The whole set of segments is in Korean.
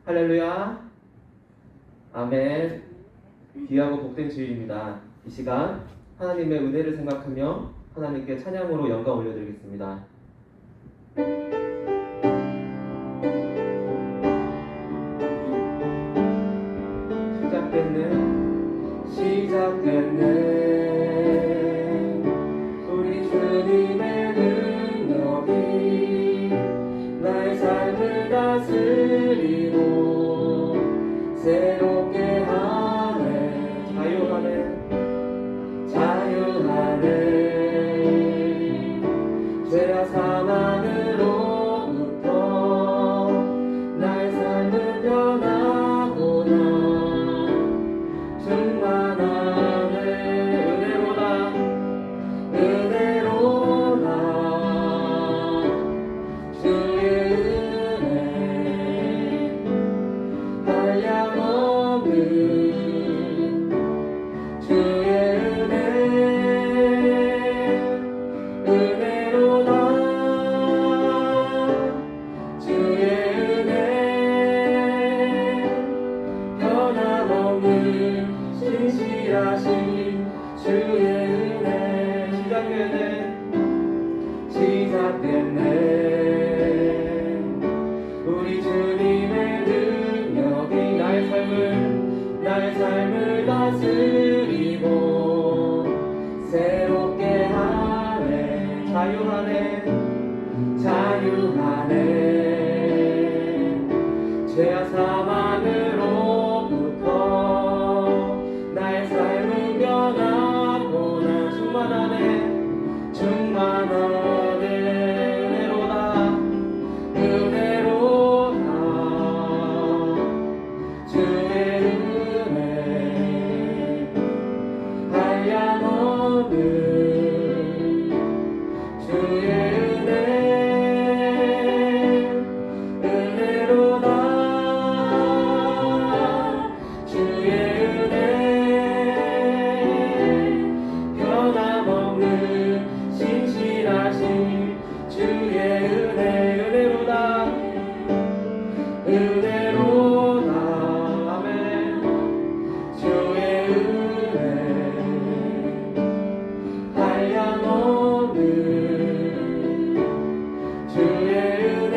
할렐루야. 아멘. 귀하고 복된 주일입니다. 이 시간 하나님의 은혜를 생각하며 하나님께 찬양으로 영광 올려드리겠습니다. 시작됐네 우리 주님의 능력이 나의 삶을 다스리고 새롭게 하네. 자유하네 죄와 사망으로부터 나의 삶은 변하구나. 충만하네 은혜로다 주의 은혜 한량없는 주의 은혜 은혜로다 주의 은혜 변함없는 신실하신 주의 은혜. 시작됐네 우리 주님의 능력이 나의 삶을 다스리고 새롭게 하네. 자유하네 죄와 사망으로부터 나의 삶은 변하구나. 충만하네 은혜로다 주의 은혜 한량없는 주의 은혜 은혜로다 주의 은혜 변함없는 신실하신 주의 은혜 은혜로다 아멘. 주의 은혜 한량없는 주의 은혜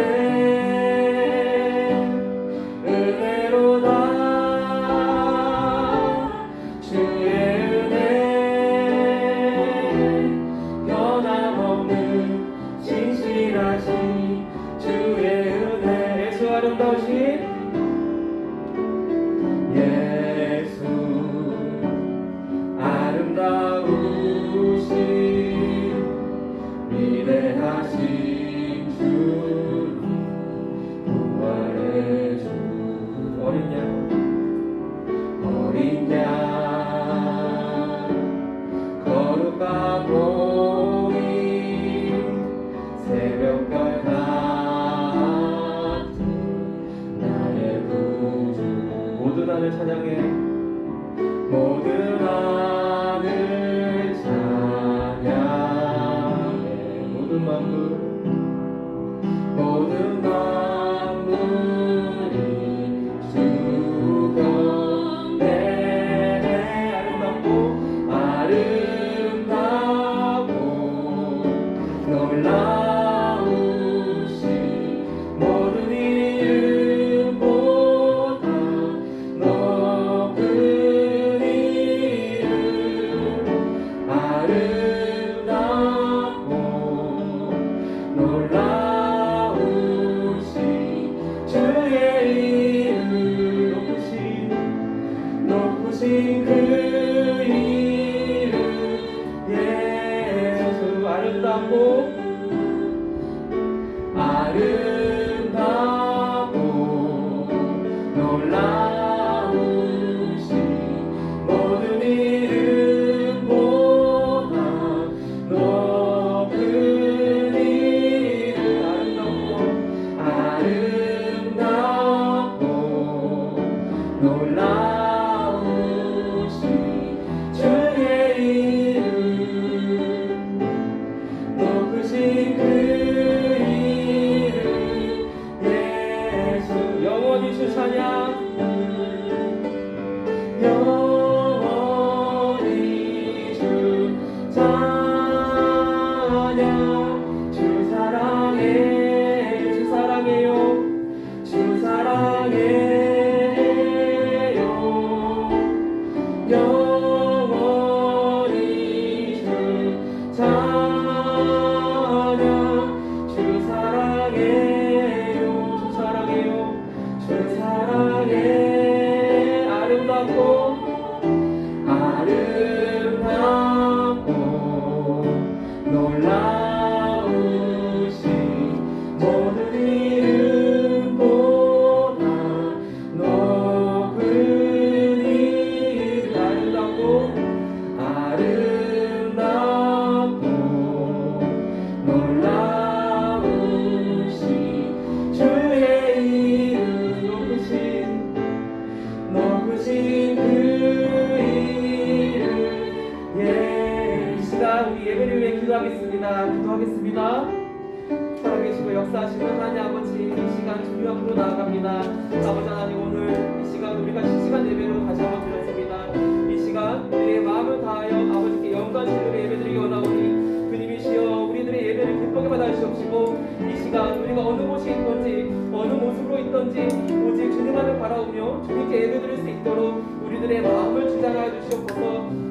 은혜로다 주의 은혜 변함없는 신실하신 주의 은혜. 예수 아름다우신 위대하신 주 부활의 주 어린 양 거룩하고 새벽별 같은 나의 구주. 모든 하늘 찬양해 모든 하늘 찬양해 모든 만물이 주 경배해. 아름답고 놀라우신 모든 이름보다 높은 이름 아름답고 놀라우신 주의 이름 높으신 그 이름 예수 아름답고 놀라우신 모든 이름보다 높은 이름 아름답고 놀라우신 영원히 주 찬양 영원히 주 찬양 주 사랑해 주 사랑해요 주 사랑해요 영원히 주 찬양 주 사랑해요 주 사랑해요 주 사랑해 아름답고 아름답고 놀라우신 모든 이름보다 높은 이름 아름답고 놀라우신 주의 이름 높으신 그 이름 예, 이 시간 우리 예배를 위해 기도하겠습니다. 살아계시고 역사하시는 하나님 아버지 이 시간 주님 앞으로 나아갑니다. 아버지 하나님 오늘 이 시간 우리가 실시간 예배로 다시 한번 드렸습니다. 이 시간 우리의 마음을 다하여 아버지께 영광스러운 예배드리기 원하오니 주님이시여 우리들의 예배를 기쁘게 받아주시옵시고 이 시간 우리가 어느 곳에 있든지 어느 모습으로 있든지 오직 주님만을 바라오며 주님께 예배드릴 수 있도록 우리들의 마음을 주장하여 주시옵소서.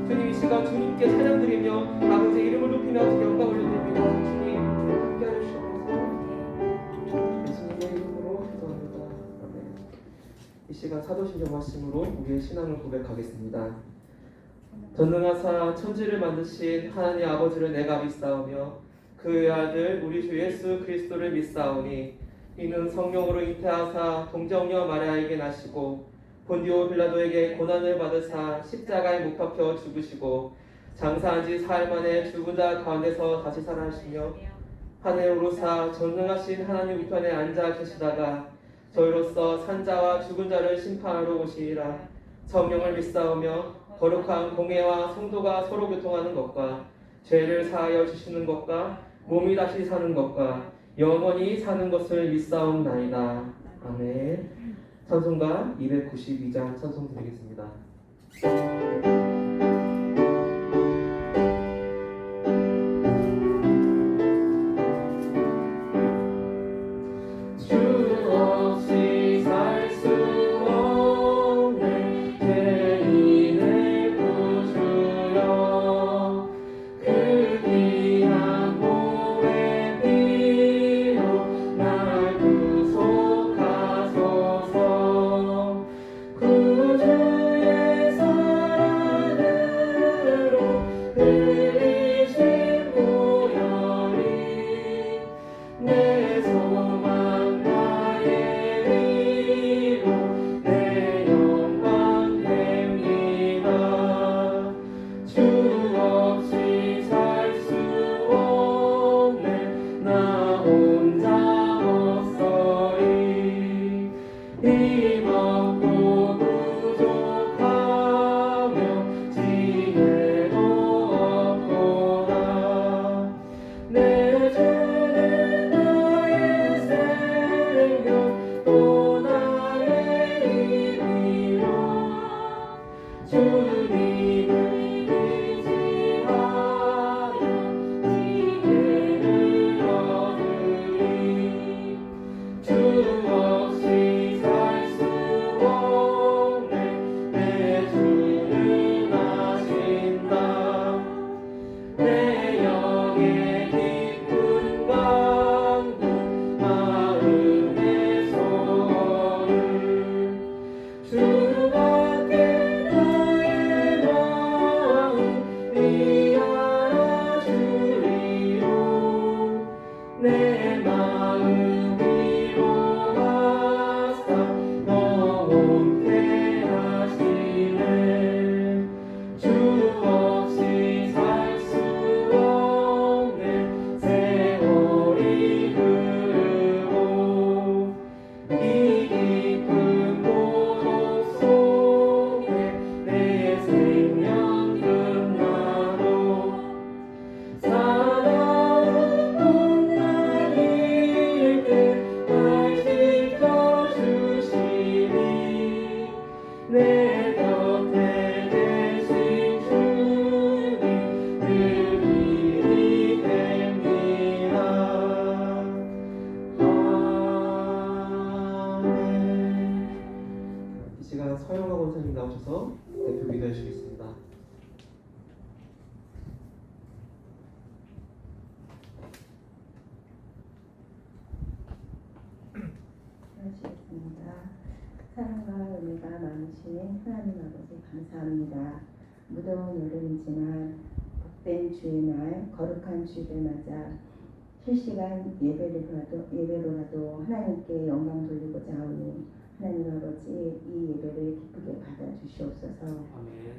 주님 이 시간 주님께 찬양드리며 아버지 이름을 높이며 영광 올려드립니다. 주님 함께하여 주시옵소서. 예수님의 이름으로 기도합니다. 아멘. 이 시간 사도신경 말씀으로 우리의 신앙을 고백하겠습니다. 전능하사 천지를 만드신 하나님 아버지를 내가 믿사오며 그의 아들 우리 주 예수 그리스도를 믿사오니 이는 성령으로 잉태하사 동정녀 마리아에게 나시고 본디오 빌라도에게 고난을 받으사 십자가에 못 박혀 죽으시고 장사한 지 사흘 만에 죽은 자 가운데서 다시 살아나시며 하늘 오르사 전능하신 하나님 우편에 앉아 계시다가 저희로서 산자와 죽은 자를 심판하러 오시리라. 성령을 믿사오며 거룩한 공회와 성도가 서로 교통하는 것과 죄를 사하여 주시는 것과 몸이 다시 사는 것과 영원히 사는 것을 믿사옵나이다. 아멘. 찬송가 292장 찬송 드리겠습니다. 구주의 사랑을 원사님 나오셔서 대표 기도해 주시겠습니다. 하시겠습니다. 사랑과 은혜가 많으신 하나님 아버지 감사합니다. 무더운 여름이지만 복된 주의 날 거룩한 주일을 맞아 실시간 예배로라도 하나님께 영광 돌리고자 하오니 하나님 아버지 이 예배를 기쁘게 받아주시옵소서. 아멘.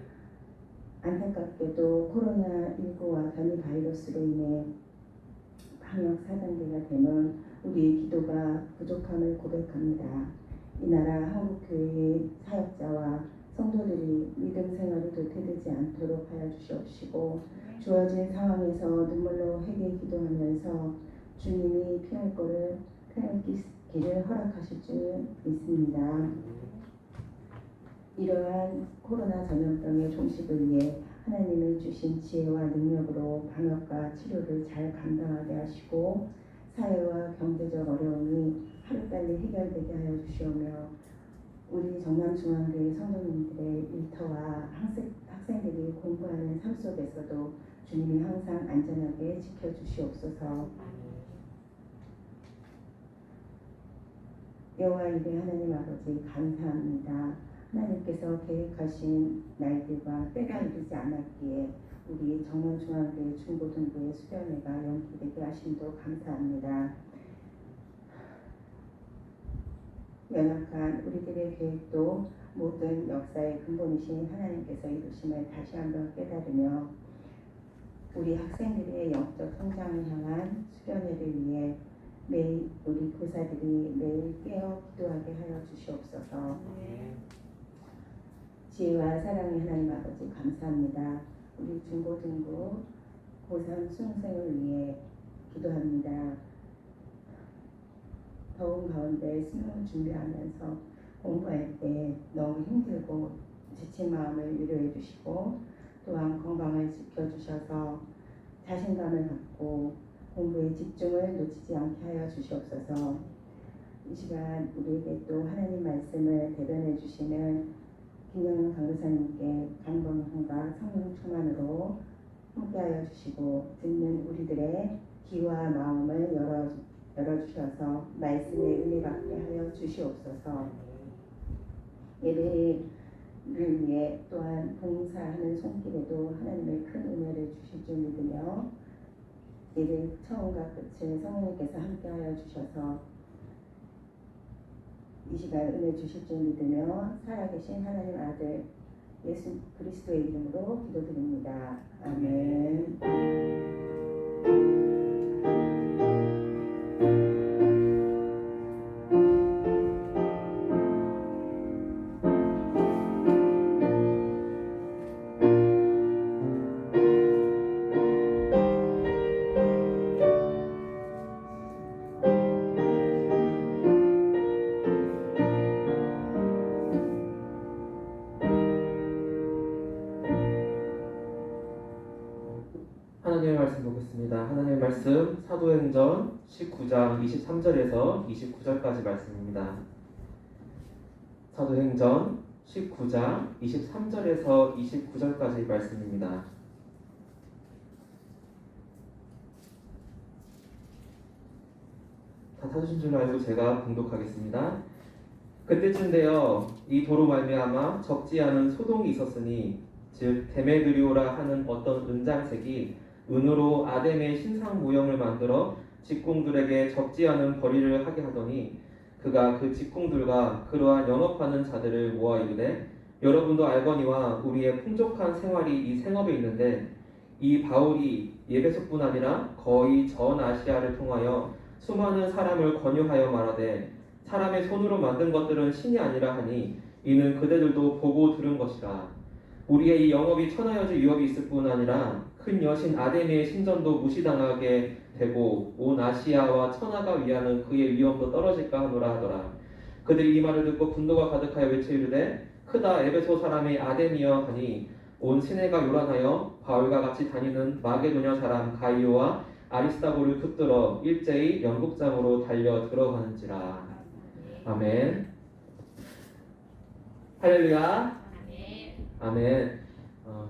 안타깝게도 코로나19와 변이 바이러스로 인해 방역 4단계가 되면 우리의 기도가 부족함을 고백합니다. 이 나라 한국교회의 사역자와 성도들이 믿음 생활이 도태되지 않도록 하여 주시옵시고 주어진 상황에서 눈물로 회개 기도하면서 주님이 피할 허락하실 줄 믿습니다. 이러한 코로나 전염병의 종식을 위해 하나님이 주신 지혜와 능력으로 방역과 치료를 잘 감당하게 하시고 사회와 경제적 어려움이 하루빨리 해결되게 하여 주시오며 우리 정남중앙교회 성도님들의 일터와 학생들이 공부하는 삶 속에서도 주님이 항상 안전하게 지켜주시옵소서. 여호와 이레 하나님 아버지 감사합니다. 하나님께서 계획하신 날들과 때가 이르지 않았기에 우리 정남중앙교회 중고등부의 수련회가 연기되게 하심도 감사합니다. 연약한 우리들의 계획도 모든 역사의 근본이신 하나님께서 이루심을 다시 한번 깨달으며 우리 학생들의 영적 성장을 향한 수련회를 위해 매일 우리 교사들이 매일 깨어 기도하게 하여 주시옵소서. 지혜와 사랑의 하나님 아버지 감사합니다. 우리 중고등부 고3 수능생을 위해 기도합니다. 더운 가운데 수능을 준비하면서 공부할 때 너무 힘들고 지친 마음을 위로해 주시고 또한 건강을 지켜주셔서 자신감을 갖고 공부에 집중을 놓치지 않게 하여 주시옵소서. 이 시간 우리에게 또 하나님 말씀을 대변해 주시는 김영은 강교사님께 강건함과 성령 충만으로 함께하여 주시고 듣는 우리들의 귀와 마음을 열어주셔서 말씀의 은혜 받게 하여 주시옵소서. 예배를 위해 또한 봉사하는 손길에도 하나님의 큰 은혜를 주실 줄 믿으며 예배 처음과 끝을 성령님께서 함께하여 주셔서 이 시간 은혜 주실 줄 믿으며 살아계신 하나님 아들 예수 그리스도의 이름으로 기도드립니다. 아멘. 하나님의 말씀 보겠습니다. 하나님의 말씀 사도행전 19장 23절에서 29절까지 말씀입니다. 사도행전 19장 23절에서 29절까지 말씀입니다. 다 찾으신 줄 알고 제가 봉독하겠습니다. 그때쯤 되어 이 도로 말미암아 적지 않은 소동이 있었으니 즉 데메드리오라 하는 어떤 은장색이 은으로 아뎀의 신상 모형을 만들어 직공들에게 적지 않은 벌이를 하게 하더니 그가 그 직공들과 그러한 영업하는 자들을 모아 이르되 여러분도 알거니와 우리의 풍족한 생활이 이 생업에 있는데 이 바울이 예배소뿐 아니라 거의 전 아시아를 통하여 수많은 사람을 권유하여 말하되 사람의 손으로 만든 것들은 신이 아니라 하니 이는 그대들도 보고 들은 것이라. 우리의 이 영업이 천하여주 유업이 있을 뿐 아니라 큰 여신 아데미의 신전도 무시당하게 되고 온 아시아와 천하가 위하는 그의 위엄도 떨어질까 하노라 하더라. 그들이 이 말을 듣고 분노가 가득하여 외쳐 이르되 크다 에베소 사람의 아데미여 하니 온 시내가 요란하여 바울과 같이 다니는 마게도냐 사람 가이오와 아리스타고를 붙들어 일제히 영국장으로 달려 들어가는지라. 아멘. 할렐루야. 아멘. 아멘.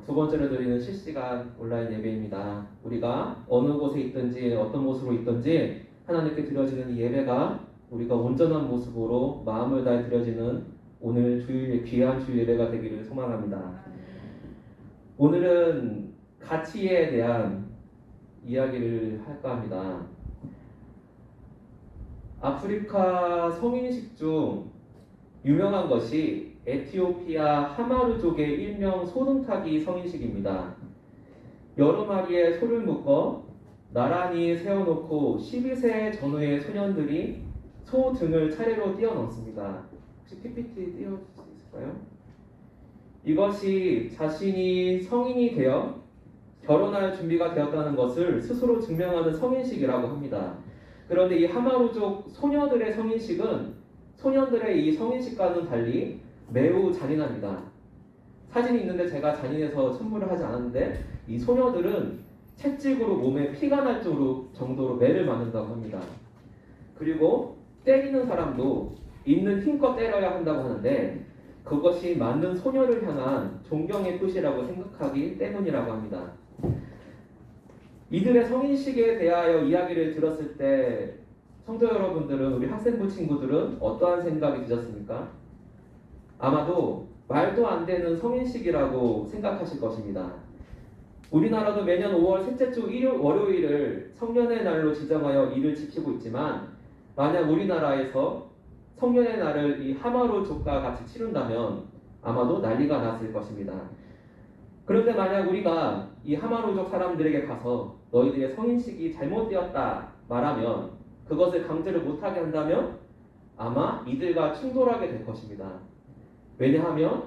두 번째로 드리는 실시간 온라인 예배입니다. 우리가 어느 곳에 있든지 어떤 모습으로 있든지 하나님께 드려지는 이 예배가 우리가 온전한 모습으로 마음을 다해 드려지는 오늘 주일 귀한 주일 예배가 되기를 소망합니다. 오늘은 가치에 대한 이야기를 할까 합니다. 아프리카 성인식 중 유명한 것이 에티오피아 하마르족의 일명 소등타기 성인식입니다. 여러 마리의 소를 묶어 나란히 세워놓고 12세 전후의 소년들이 소 등을 차례로 띄워넣습니다. 혹시 PPT 띄워줄 수 있을까요? 이것이 자신이 성인이 되어 결혼할 준비가 되었다는 것을 스스로 증명하는 성인식이라고 합니다. 그런데 이 하마루족 소녀들의 성인식은 소년들의 이 성인식과는 달리 매우 잔인합니다. 사진이 있는데 제가 잔인해서 첨부를 하지 않았는데 이 소녀들은 채찍으로 몸에 피가 날 정도로 매를 맞는다고 합니다. 그리고 때리는 사람도 있는 힘껏 때려야 한다고 하는데 그것이 맞는 소녀를 향한 존경의 표시라고 생각하기 때문이라고 합니다. 이들의 성인식에 대하여 이야기를 들었을 때 성도 여러분들은, 우리 학생부 친구들은 어떠한 생각이 드셨습니까? 아마도 말도 안 되는 성인식이라고 생각하실 것입니다. 우리나라도 매년 5월 셋째 주 월요일을 성년의 날로 지정하여 이를 지키고 있지만 만약 우리나라에서 성년의 날을 이 하마루족과 같이 치른다면 아마도 난리가 났을 것입니다. 그런데 만약 우리가 이 하마루족 사람들에게 가서 너희들의 성인식이 잘못되었다 말하면, 그것을 강제로 못하게 한다면 아마 이들과 충돌하게 될 것입니다. 왜냐하면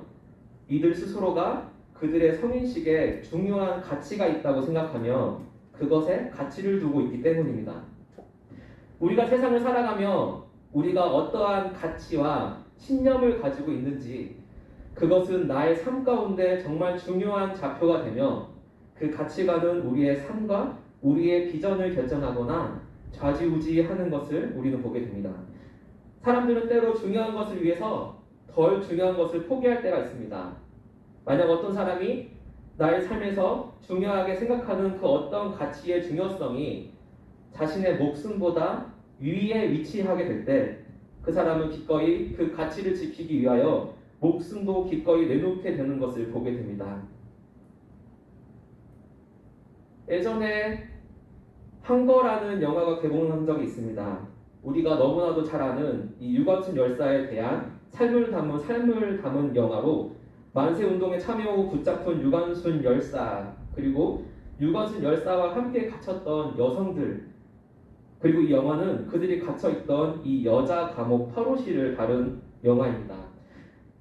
이들 스스로가 그들의 성인식에 중요한 가치가 있다고 생각하며 그것에 가치를 두고 있기 때문입니다. 우리가 세상을 살아가며 우리가 어떠한 가치와 신념을 가지고 있는지, 그것은 나의 삶 가운데 정말 중요한 좌표가 되며 그 가치관은 우리의 삶과 우리의 비전을 결정하거나 좌지우지하는 것을 우리는 보게 됩니다. 사람들은 때로 중요한 것을 위해서 덜 중요한 것을 포기할 때가 있습니다. 만약 어떤 사람이 나의 삶에서 중요하게 생각하는 그 어떤 가치의 중요성이 자신의 목숨보다 위에 위치하게 될 때 그 사람은 기꺼이 그 가치를 지키기 위하여 목숨도 기꺼이 내놓게 되는 것을 보게 됩니다. 예전에 한거라는 영화가 개봉한 적이 있습니다. 우리가 너무나도 잘 아는 이 유관순 열사에 대한 삶을 담은 영화로 만세운동에 참여하고 붙잡힌 유관순 열사, 그리고 유관순 열사와 함께 갇혔던 여성들, 그리고 이 영화는 그들이 갇혀있던 이 여자 감옥 8호실을 다룬 영화입니다.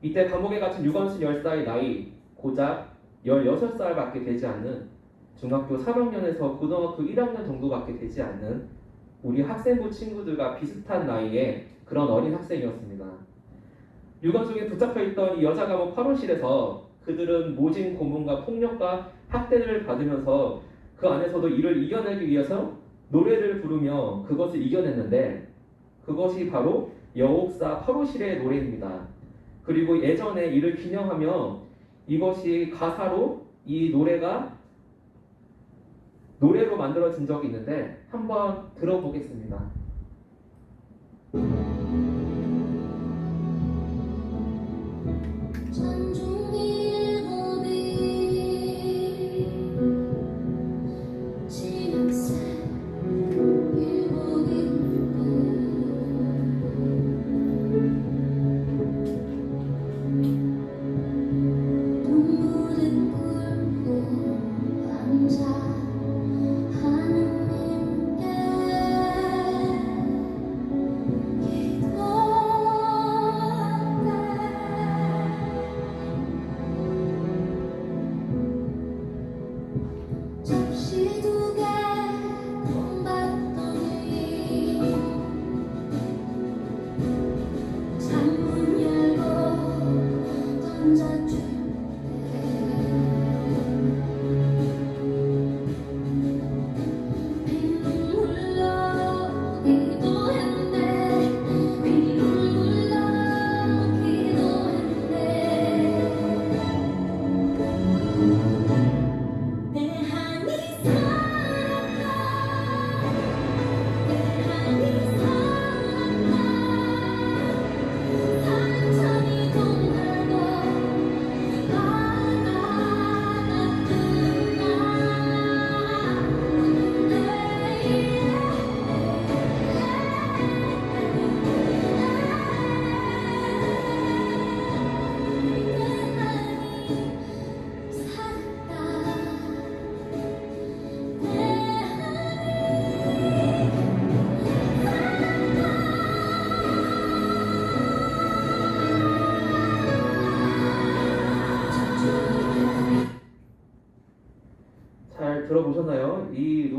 이때 감옥에 갇힌 유관순 열사의 나이 고작 16살밖에 되지 않는, 중학교 3학년에서 고등학교 1학년 정도밖에 되지 않는 우리 학생부 친구들과 비슷한 나이의 그런 어린 학생이었습니다. 유관순에 붙잡혀있던 이 여자 감옥 8호실에서 그들은 모진 고문과 폭력과 학대를 받으면서 그 안에서도 이를 이겨내기 위해서 노래를 부르며 그것을 이겨냈는데, 그것이 바로 여옥사 8호실의 노래입니다. 그리고 예전에 이를 기념하며 이것이 가사로 이 노래로 만들어진 적이 있는데 한번 들어보겠습니다. 하나님께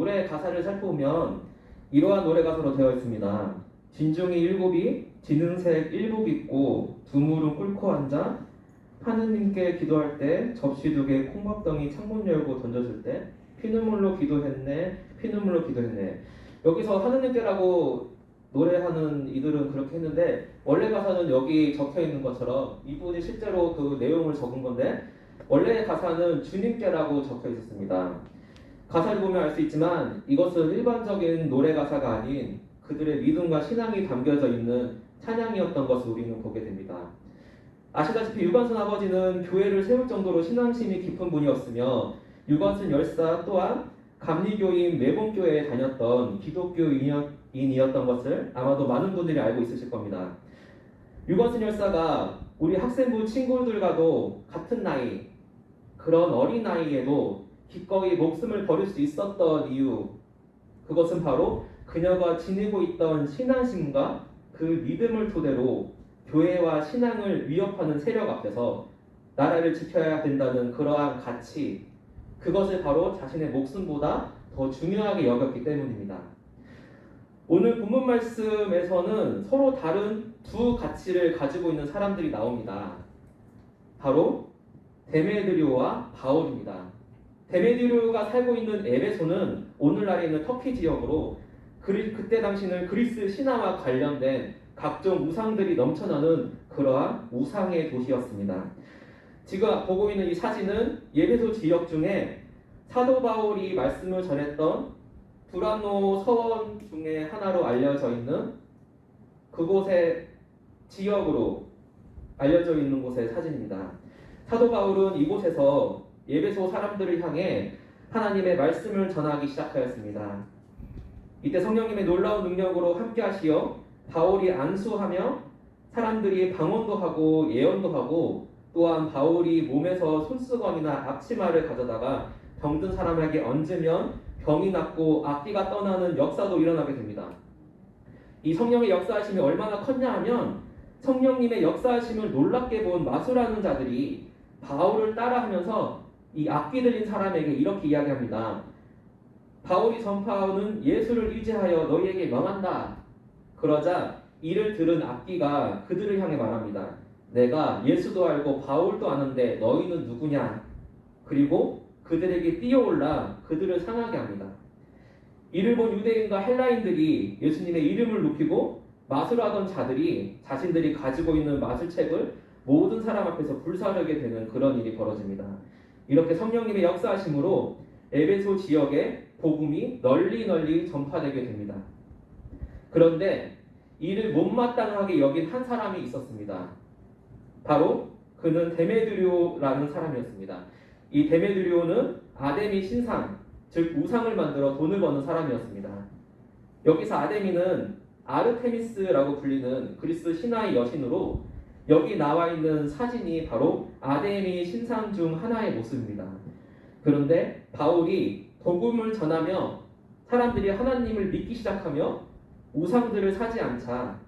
노래 가사를 살펴보면 이러한 노래 가사로 되어 있습니다. 진중이 일곱이 진흥색 일복 입고 두 무릎 꿇고 앉아 하느님께 기도할 때 접시 두 개 콩밥덩이 창문 열고 던져줄 때 피눈물로 기도했네 피눈물로 기도했네. 여기서 하느님께라고 노래하는 이들은 그렇게 했는데 원래 가사는 여기 적혀 있는 것처럼 이분이 실제로 그 내용을 적은 건데 원래 가사는 주님께라고 적혀 있었습니다. 가사를 보면 알 수 있지만 이것은 일반적인 노래 가사가 아닌 그들의 믿음과 신앙이 담겨져 있는 찬양이었던 것을 우리는 보게 됩니다. 아시다시피 유관순 아버지는 교회를 세울 정도로 신앙심이 깊은 분이었으며 유관순 열사 또한 감리교인 매봉교회에 다녔던 기독교인이었던 것을 아마도 많은 분들이 알고 있으실 겁니다. 유관순 열사가 우리 학생부 친구들과도 같은 나이, 그런 어린 나이에도 기꺼이 목숨을 버릴 수 있었던 이유, 그것은 바로 그녀가 지니고 있던 신앙심과 그 믿음을 토대로 교회와 신앙을 위협하는 세력 앞에서 나라를 지켜야 된다는 그러한 가치, 그것을 바로 자신의 목숨보다 더 중요하게 여겼기 때문입니다. 오늘 본문 말씀에서는 서로 다른 두 가치를 가지고 있는 사람들이 나옵니다. 바로 데메드리오와 바울입니다. 데메드리오가 살고 있는 에베소는 오늘날에 있는 터키 지역으로 그때 당시는 그리스 신화와 관련된 각종 우상들이 넘쳐나는 그러한 우상의 도시였습니다. 지금 보고 있는 이 사진은 에베소 지역 중에 사도 바울이 말씀을 전했던 두란노 서원 중에 하나로 알려져 있는 그곳의 지역으로 알려져 있는 곳의 사진입니다. 사도 바울은 이곳에서 에베소 사람들을 향해 하나님의 말씀을 전하기 시작하였습니다. 이때 성령님의 놀라운 능력으로 함께 하시어 바울이 안수하며 사람들이 방언도 하고 예언도 하고 또한 바울이 몸에서 손수건이나 앞치마를 가져다가 병든 사람에게 얹으면 병이 낫고 악기가 떠나는 역사도 일어나게 됩니다. 이 성령의 역사하심이 얼마나 컸냐 하면 성령님의 역사하심을 놀랍게 본 마술하는 자들이 바울을 따라하면서 이 악기 들린 사람에게 이렇게 이야기합니다. 바울이 전파하는 예수를 의지하여 너희에게 명한다. 그러자 이를 들은 악기가 그들을 향해 말합니다. 내가 예수도 알고 바울도 아는데 너희는 누구냐? 그리고 그들에게 뛰어올라 그들을 상하게 합니다. 이를 본 유대인과 헬라인들이 예수님의 이름을 높이고 마술하던 자들이 자신들이 가지고 있는 마술책을 모든 사람 앞에서 불사르게 되는 그런 일이 벌어집니다. 이렇게 성령님의 역사하심으로 에베소 지역에 복음이 널리 전파되게 됩니다. 그런데 이를 못마땅하게 여긴 한 사람이 있었습니다. 바로 그는 데메드리오라는 사람이었습니다. 이 데메드리오는 아데미 신상, 즉 우상을 만들어 돈을 버는 사람이었습니다. 여기서 아데미는 아르테미스라고 불리는 그리스 신화의 여신으로 여기 나와 있는 사진이 바로 아데미 신상 중 하나의 모습입니다. 그런데 바울이 복음을 전하며 사람들이 하나님을 믿기 시작하며 우상들을 사지 않자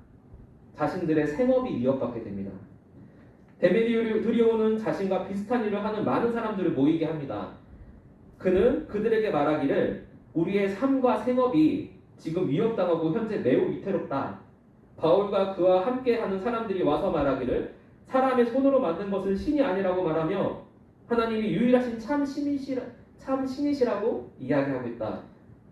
자신들의 생업이 위협받게 됩니다. 데메드리오는 자신과 비슷한 일을 하는 많은 사람들을 모이게 합니다. 그는 그들에게 말하기를 우리의 삶과 생업이 지금 위협당하고 현재 매우 위태롭다. 바울과 그와 함께하는 사람들이 와서 말하기를 사람의 손으로 만든 것은 신이 아니라고 말하며 하나님이 유일하신 참 신이시라고 이야기하고 있다.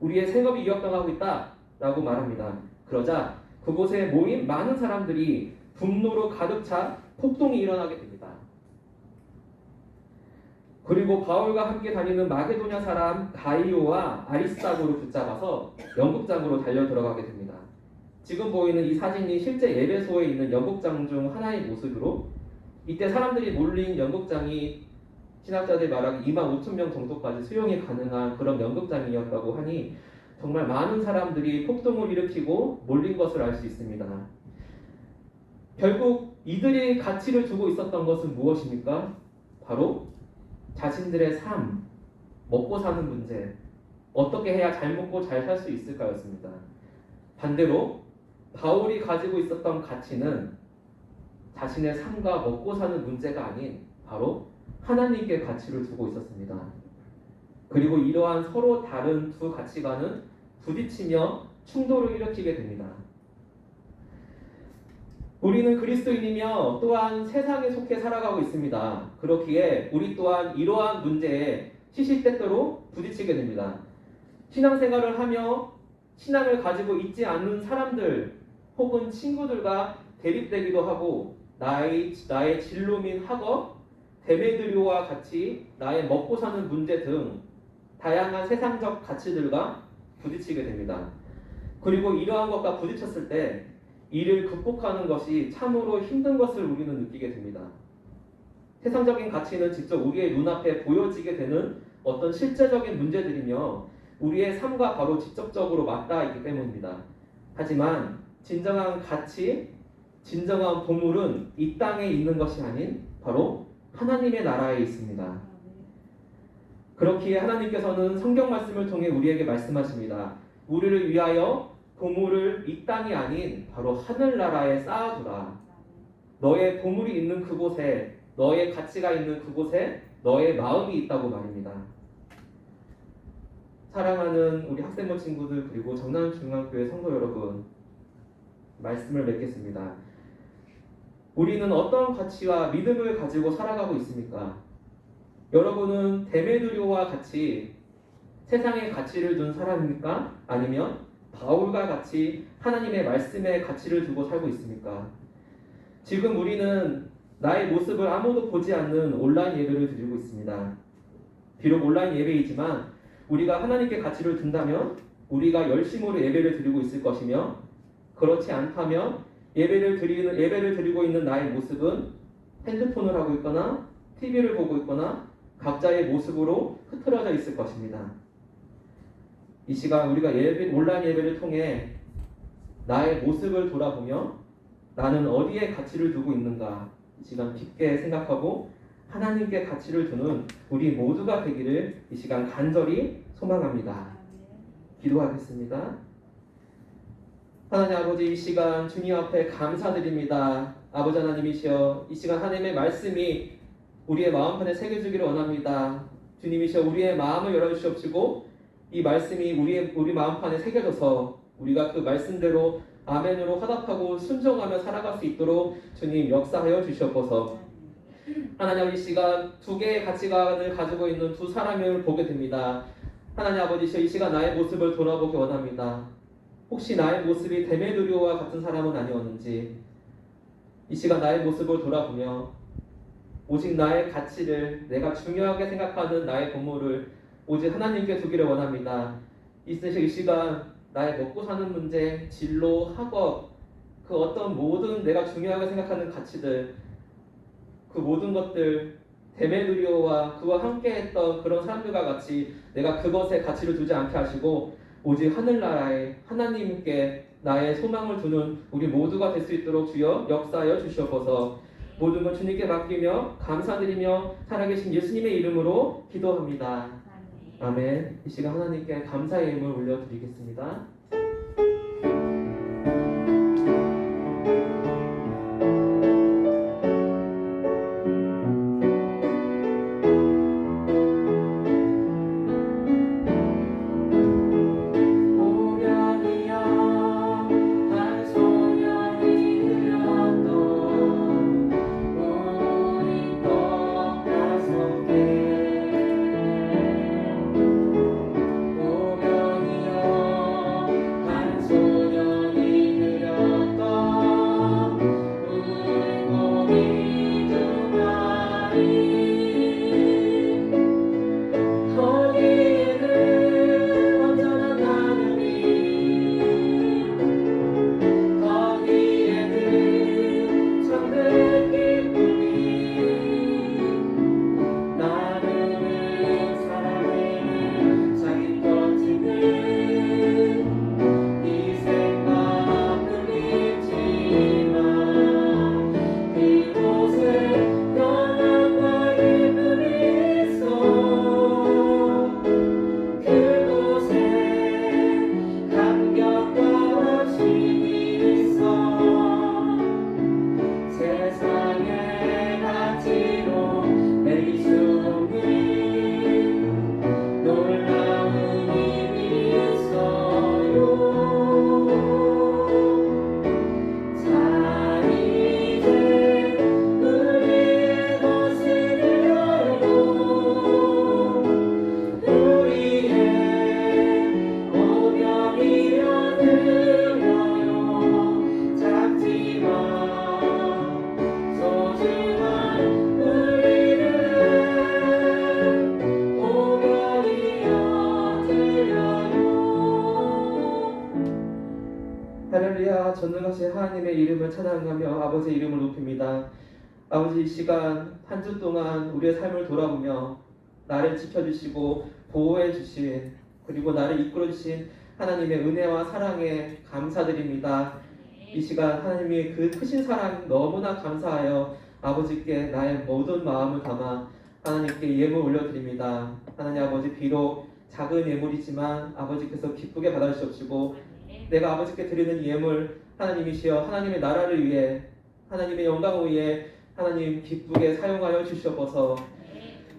우리의 생업이 위협당하고 있다 라고 말합니다. 그러자 그곳에 모인 많은 사람들이 분노로 가득 차 폭동이 일어나게 됩니다. 그리고 바울과 함께 다니는 마게도냐 사람 가이오와 아리스다고를 붙잡아서 연극장으로 달려 들어가게 됩니다. 지금 보이는 이 사진이 실제 에베소에 있는 연극장 중 하나의 모습으로 이때 사람들이 몰린 연극장이 신학자들 말하기 25,000명 정도까지 수용이 가능한 그런 연극장이었다고 하니 정말 많은 사람들이 폭동을 일으키고 몰린 것을 알 수 있습니다. 결국 이들이 가치를 두고 있었던 것은 무엇입니까? 바로 자신들의 삶, 먹고 사는 문제, 어떻게 해야 잘 먹고 잘 살 수 있을까였습니다. 반대로 바울이 가지고 있었던 가치는 자신의 삶과 먹고 사는 문제가 아닌 바로 하나님께 가치를 두고 있었습니다. 그리고 이러한 서로 다른 두 가치관은 부딪히며 충돌을 일으키게 됩니다. 우리는 그리스도인이며 또한 세상에 속해 살아가고 있습니다. 그렇기에 우리 또한 이러한 문제에 시시때때로 부딪히게 됩니다. 신앙생활을 하며 신앙을 가지고 있지 않는 사람들 혹은 친구들과 대립되기도 하고 나의 진로 및 학업, 데메드리오와 같이 나의 먹고 사는 문제 등 다양한 세상적 가치들과 부딪히게 됩니다. 그리고 이러한 것과 부딪혔을 때 이를 극복하는 것이 참으로 힘든 것을 우리는 느끼게 됩니다. 세상적인 가치는 직접 우리의 눈앞에 보여지게 되는 어떤 실제적인 문제들이며 우리의 삶과 바로 직접적으로 맞닿아 있기 때문입니다. 하지만 진정한 가치, 진정한 보물은 이 땅에 있는 것이 아닌 바로 하나님의 나라에 있습니다. 그렇기에 하나님께서는 성경 말씀을 통해 우리에게 말씀하십니다. 우리를 위하여 보물을 이 땅이 아닌 바로 하늘나라에 쌓아두라. 너의 보물이 있는 그곳에, 너의 가치가 있는 그곳에 너의 마음이 있다고 말입니다. 사랑하는 우리 학생부 친구들 그리고 정남중앙교회 성도 여러분, 말씀을 맺겠습니다. 우리는 어떤 가치와 믿음을 가지고 살아가고 있습니까? 여러분은 데메드리오와 같이 세상의 가치를 둔 사람입니까? 아니면 바울과 같이 하나님의 말씀의 가치를 두고 살고 있습니까? 지금 우리는 나의 모습을 아무도 보지 않는 온라인 예배를 드리고 있습니다. 비록 온라인 예배이지만 우리가 하나님께 가치를 둔다면 우리가 열심으로 예배를 드리고 있을 것이며, 그렇지 않다면 예배를 드리고 있는 나의 모습은 핸드폰을 하고 있거나 TV를 보고 있거나 각자의 모습으로 흐트러져 있을 것입니다. 이 시간 우리가 온라인 예배를 통해 나의 모습을 돌아보며 나는 어디에 가치를 두고 있는가, 이 시간 깊게 생각하고 하나님께 가치를 두는 우리 모두가 되기를 이 시간 간절히 소망합니다. 기도하겠습니다. 하나님 아버지, 이 시간 주님 앞에 감사드립니다. 아버지 하나님이시여, 이 시간 하나님의 말씀이 우리의 마음판에 새겨지기를 원합니다. 주님이시여, 우리의 마음을 열어주시옵시고 이 말씀이 우리 마음판에 새겨져서 우리가 그 말씀대로 아멘으로 화답하고 순종하며 살아갈 수 있도록 주님 역사하여 주시옵소서. 하나님, 이 시간 두 개의 가치관을 가지고 있는 두 사람을 보게 됩니다. 하나님 아버지시여, 이 시간 나의 모습을 돌아보기 원합니다. 혹시 나의 모습이 데메드리오와 같은 사람은 아니었는지 이 시간 나의 모습을 돌아보며 오직 나의 가치를, 내가 중요하게 생각하는 나의 보물을 오직 하나님께 두기를 원합니다. 이 시간 나의 먹고 사는 문제, 진로, 학업, 그 어떤 모든 내가 중요하게 생각하는 가치들, 그 모든 것들 데메드리오와 그와 함께했던 그런 사람들과 같이 내가 그것에 가치를 두지 않게 하시고 오직 하늘나라에 하나님께 나의 소망을 두는 우리 모두가 될 수 있도록 주여 역사하여 주시옵소서. 모든 것 주님께 맡기며 감사드리며 살아계신 예수님의 이름으로 기도합니다. 아멘. 이 시간 하나님께 감사의 힘을 올려드리겠습니다. 그리고 하나님의 이름을 찬양하며 아버지의 이름을 높입니다. 아버지, 이 시간 한 주 동안 우리의 삶을 돌아보며 나를 지켜주시고 보호해주신, 그리고 나를 이끌어주신 하나님의 은혜와 사랑에 감사드립니다. 이 시간 하나님이 그 크신 사랑 너무나 감사하여 아버지께 나의 모든 마음을 담아 하나님께 예물 올려드립니다. 하나님 아버지, 비록 작은 예물이지만 아버지께서 기쁘게 받아주시옵시고, 내가 아버지께 드리는 예물, 하나님이시여 하나님의 나라를 위해, 하나님의 영광을 위해 하나님 기쁘게 사용하여 주시옵소서.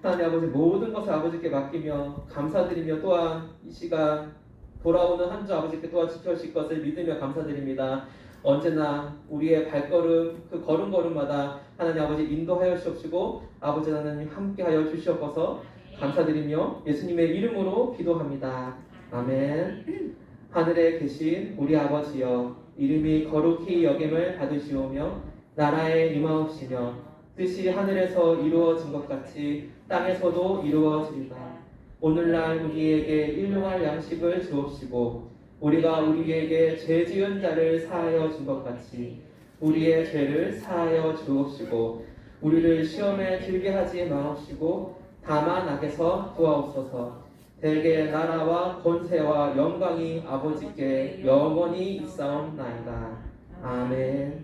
하나님 아버지, 모든 것을 아버지께 맡기며 감사드리며, 또한 이 시간 돌아오는 한 주 아버지께 또한 지켜주실 것을 믿으며 감사드립니다. 언제나 우리의 발걸음, 그 걸음걸음마다 하나님 아버지 인도하여 주시옵시고, 아버지 하나님 함께하여 주시옵소서. 감사드리며 예수님의 이름으로 기도합니다. 아멘. 하늘에 계신 우리 아버지여, 이름이 거룩히 여김을 받으시오며 나라에 임하옵시며 뜻이 하늘에서 이루어진 것 같이 땅에서도 이루어지리다. 오늘날 우리에게 일용할 양식을 주옵시고, 우리가 우리에게 죄 지은 자를 사하여 준 것 같이 우리의 죄를 사하여 주옵시고, 우리를 시험에 들게 하지 마옵시고 다만 악에서 구하옵소서. 대개 나라와 권세와 영광이 아버지께 영원히 있사옵나이다. 아멘.